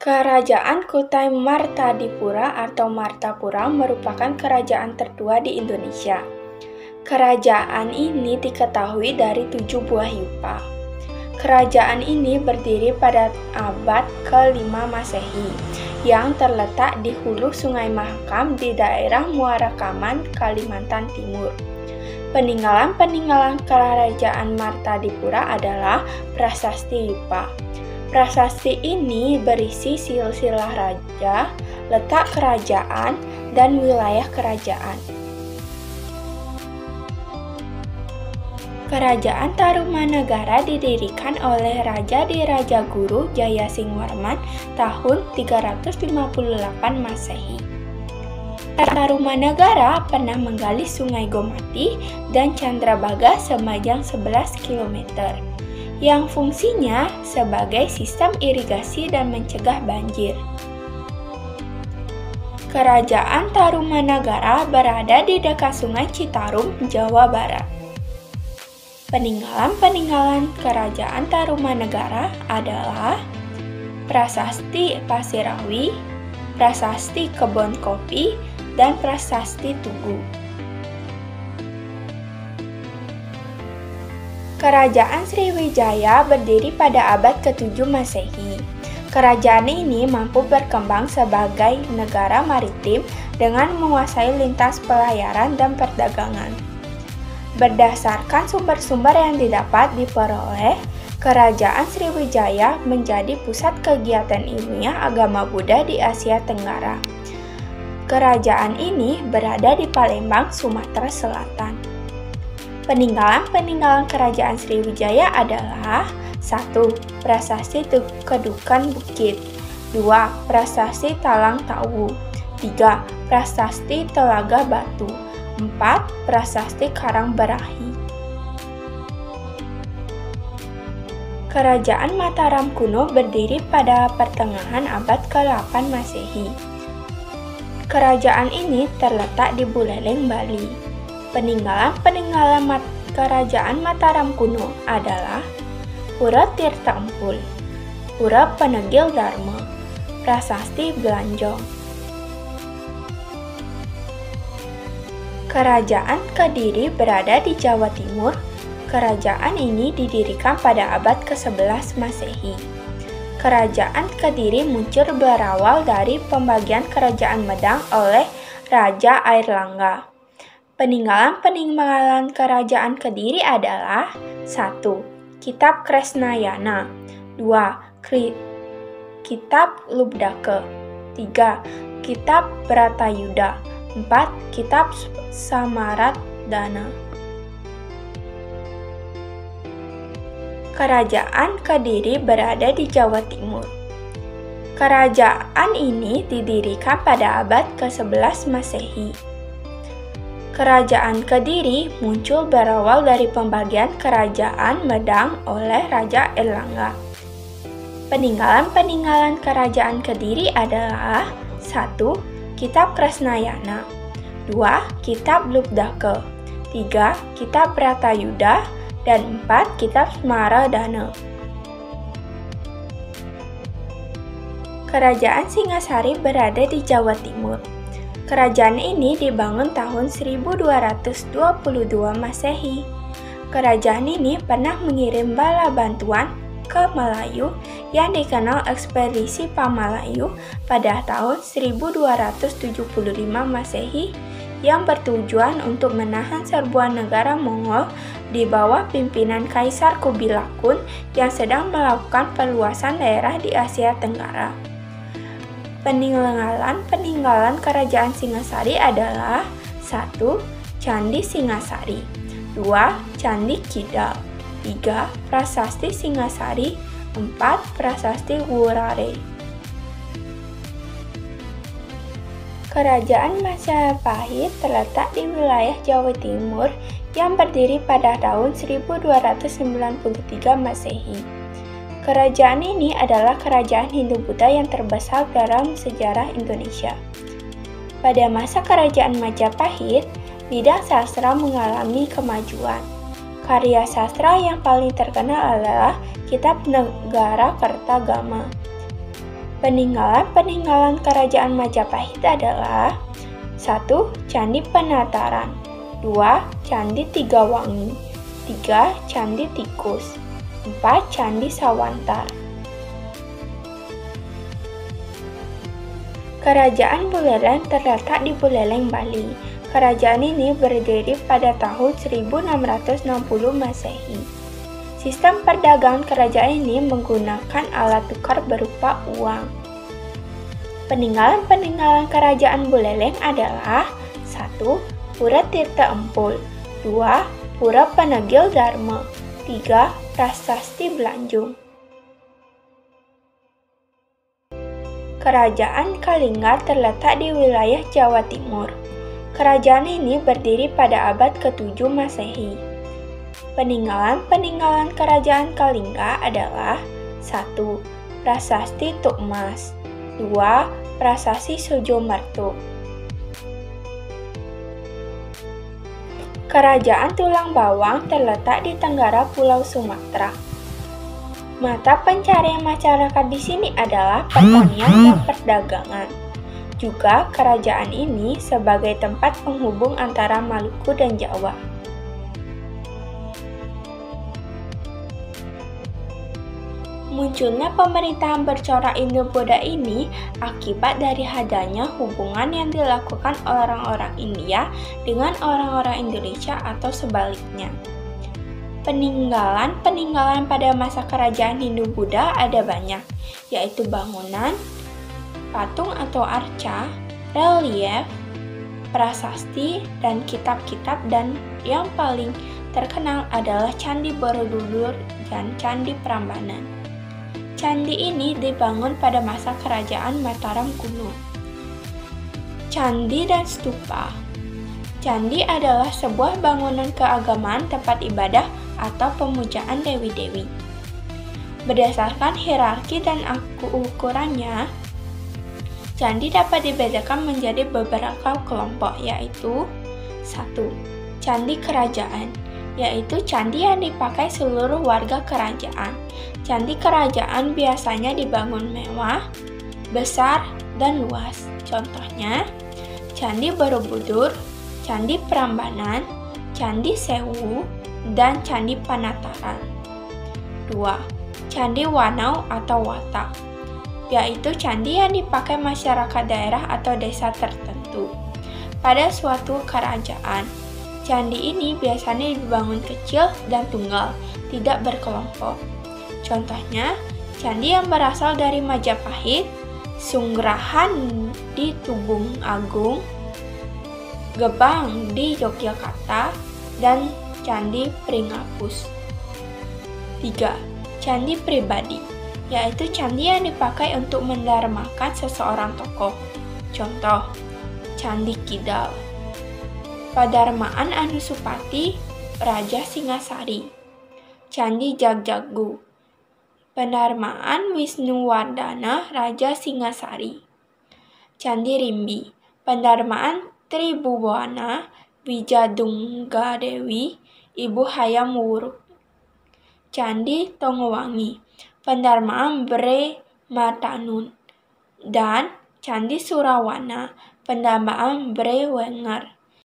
Kerajaan Kutai Martadipura atau Martapura merupakan kerajaan tertua di Indonesia. Kerajaan ini diketahui dari 7 buah yupa. Kerajaan ini berdiri pada abad ke-5 Masehi, yang terletak di hulu Sungai Mahakam di daerah Muara Kaman, Kalimantan Timur. Peninggalan-peninggalan Kerajaan Martadipura adalah prasasti yupa. Prasasti ini berisi silsilah raja, letak kerajaan, dan wilayah kerajaan. Kerajaan Tarumanegara didirikan oleh Raja Dirajaguru Jayasingwarman tahun 358 Masehi. Tarumanegara pernah menggali Sungai Gomati dan Candrabaga sepanjang 11 km. Yang fungsinya sebagai sistem irigasi dan mencegah banjir. Kerajaan Tarumanegara berada di dekat Sungai Citarum, Jawa Barat. Peninggalan-peninggalan Kerajaan Tarumanegara adalah Prasasti Pasirawi, Prasasti Kebon Kopi, dan Prasasti Tugu. Kerajaan Sriwijaya berdiri pada abad ke-7 Masehi. Kerajaan ini mampu berkembang sebagai negara maritim dengan menguasai lintas pelayaran dan perdagangan. Berdasarkan sumber-sumber yang didapat diperoleh, Kerajaan Sriwijaya menjadi pusat kegiatan ilmiah agama Buddha di Asia Tenggara. Kerajaan ini berada di Palembang, Sumatera Selatan. Peninggalan-peninggalan Kerajaan Sriwijaya adalah 1. Prasasti Kedukan Bukit, 2. Prasasti Talang Tawu, 3. Prasasti Telaga Batu, 4. Prasasti Karang Berahi. Kerajaan Mataram kuno berdiri pada pertengahan abad ke-8 Masehi. Kerajaan ini terletak di Buleleng, Bali. Peninggalan-peninggalan Kerajaan Mataram kuno adalah Pura Tirta Empul, Pura Penegil Dharma, Prasasti Belanjong. Kerajaan Kediri berada di Jawa Timur. Kerajaan ini didirikan pada abad ke-11 Masehi. Kerajaan Kediri muncul berawal dari pembagian Kerajaan Medang oleh Raja Airlangga. Peninggalan-peninggalan Kerajaan Kediri adalah 1. Kitab Kresnayana, 2. Kitab Lubdaka, 3. Kitab Bratayuda, 4. Kitab Samaradana. Kerajaan Kediri berada di Jawa Timur. Kerajaan ini didirikan pada abad ke-11 Masehi. Kerajaan Kediri muncul berawal dari pembagian Kerajaan Medang oleh Raja Airlangga. Peninggalan-peninggalan Kerajaan Kediri adalah 1. Kitab Kresnayana, 2. Kitab Lubdaka, 3. Kitab Bratayuda, dan 4. Kitab Samaradana. Kerajaan Singasari berada di Jawa Timur. Kerajaan ini dibangun tahun 1222 Masehi. Kerajaan ini pernah mengirim bala bantuan ke Melayu yang dikenal ekspedisi Pamalayu pada tahun 1275 Masehi yang bertujuan untuk menahan serbuan negara Mongol di bawah pimpinan Kaisar Kubilakun yang sedang melakukan perluasan daerah di Asia Tenggara. Peninggalan-peninggalan Kerajaan Singasari adalah 1. Candi Singasari, 2. Candi Kidal, 3. Prasasti Singasari, 4. Prasasti Wurare. Kerajaan Majapahit terletak di wilayah Jawa Timur yang berdiri pada tahun 1293 Masehi. Kerajaan ini adalah kerajaan Hindu-Buddha yang terbesar dalam sejarah Indonesia. Pada masa Kerajaan Majapahit, bidang sastra mengalami kemajuan. Karya sastra yang paling terkenal adalah Kitab Negara Kertagama. Peninggalan-peninggalan Kerajaan Majapahit adalah 1. Candi Penataran, 2. Candi Tigawangi, 3. Candi Tikus, 4. Candi Sawantar. Kerajaan Buleleng terletak di Buleleng, Bali. Kerajaan ini berdiri pada tahun 1660 Masehi. Sistem perdagangan kerajaan ini menggunakan alat tukar berupa uang. Peninggalan-peninggalan Kerajaan Buleleng adalah 1. Pura Tirta Empul, 2. Pura Panagil Dharma, 3. Prasasti Belanjung. Kerajaan Kalingga terletak di wilayah Jawa Timur. Kerajaan ini berdiri pada abad ke-7 Masehi. Peninggalan-peninggalan Kerajaan Kalingga adalah 1. Prasasti Tukmas, 2. Prasasti Sujomertu. Kerajaan Tulang Bawang terletak di tenggara Pulau Sumatera. Mata pencarian masyarakat di sini adalah pertanian dan perdagangan. Juga kerajaan ini sebagai tempat penghubung antara Maluku dan Jawa. Munculnya pemerintahan bercorak Indo-Buddha ini akibat dari adanya hubungan yang dilakukan orang-orang India dengan orang-orang Indonesia atau sebaliknya. Peninggalan-peninggalan pada masa kerajaan Hindu-Buddha ada banyak, yaitu bangunan, patung atau arca, relief, prasasti, dan kitab-kitab, dan yang paling terkenal adalah Candi Borobudur dan Candi Prambanan. Candi ini dibangun pada masa kerajaan Mataram kuno. Candi dan stupa. Candi adalah sebuah bangunan keagamaan tempat ibadah atau pemujaan dewi-dewi. Berdasarkan hierarki dan ukurannya, candi dapat dibedakan menjadi beberapa kelompok, yaitu 1. Candi Kerajaan, yaitu candi yang dipakai seluruh warga kerajaan. Candi kerajaan biasanya dibangun mewah, besar, dan luas. Contohnya, Candi Borobudur, Candi Prambanan, Candi Sewu, dan Candi Panataran. 2. Candi Wanau atau Watak, yaitu candi yang dipakai masyarakat daerah atau desa tertentu pada suatu kerajaan. Candi ini biasanya dibangun kecil dan tunggal, tidak berkelompok. Contohnya, candi yang berasal dari Majapahit, Sunggrahan di Tubung Agung, Gebang di Yogyakarta, dan Candi Pringapus. 3. Candi Pribadi, yaitu candi yang dipakai untuk mendarmakan seseorang tokoh. Contoh, Candi Kidal, Padarmaan Anusupati, Raja Singasari. Candi Jagjagu, Pendarmaan Wisnuwardana, Raja Singasari. Candi Rimbi, Pendarmaan Tribhuwana Wijadunggadewi, Ibu Hayam Wuruk. Candi Tongowangi, Pendarmaan Bre Martanun. Dan Candi Surawana, Pendarmaan Bre Wenger.